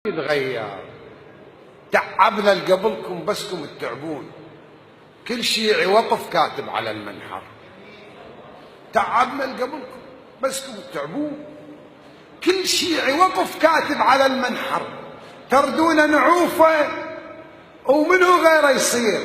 يتغير. تعبنا لقبلكم بسكم تتعبون. كل شيعي وقف كاتب على المنحر. تعبنا لقبلكم بسكم تتعبون. كل شيعي وقف كاتب على المنحر. تردون نعوفه ومنو غيره يصير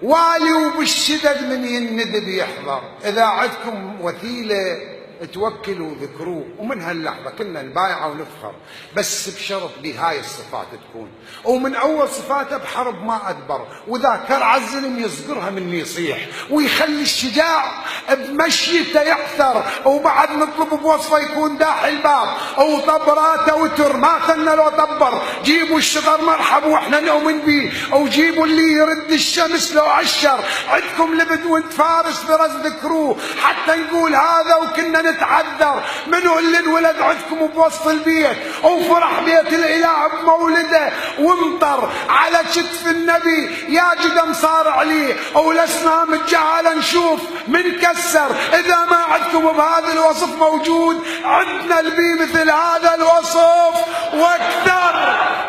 والي وبالشدد من يندب يحضر. إذا عندكم وثيلة توكلوا وذكروه. ومن هاللحظة كنا نبايعه ونفخر، بس بشرط بهاي الصفات تكون. ومن أول صفاته بحرب ما أدبر، وذاكر عالزلم يصقرها من يصيح، ويخلي الشجاع بمشيته يعثر. وبعد نطلب بوصفه يكون داحي الباب وطبراته وتر. ما ثنا لو طبر جيبوا الشطر مرحب واحنا نؤمن بيه، وجيبوا اللي يرد الشمس لو عشر. عندكم لبد وانت فارس برز ذكروه، حتى نقول هذا وكنا نتعذر. منو اللي انولد عندكم بوسط البيت وفرح بيت الاله بمولده، وامطر على كتف النبي يا جدم صار عليه، والاسنام الجهاله نشوف منكسر. اذا ما عندكم بهذا الوصف موجود، عندنا البي مثل هذا الوصف واكثر.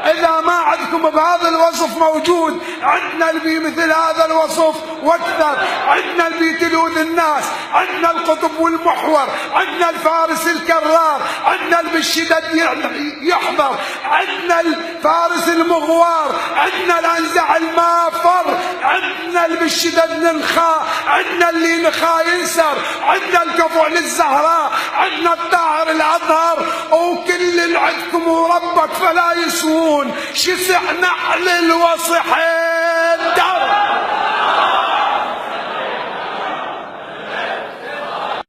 اذا ما عندكم بهذا الوصف موجود، عندنا البي مثل هذا الوصف واكثر. عندنا البي تلوذ الناس، عندنا القطب والمحور، عندنا الفارس الكرار، عندنا بالشدد يحضر، عندنا الفارس المغوار، عندنا الانزع المافر، عندنا بالشدد ننخى، عندنا اللي نخا ينسر، عندنا الكفع للزهراء، عندنا الطاهر الاطهر. وكل اللي عندكم وربك فلا يسوون. شسع نحل الوصحين در.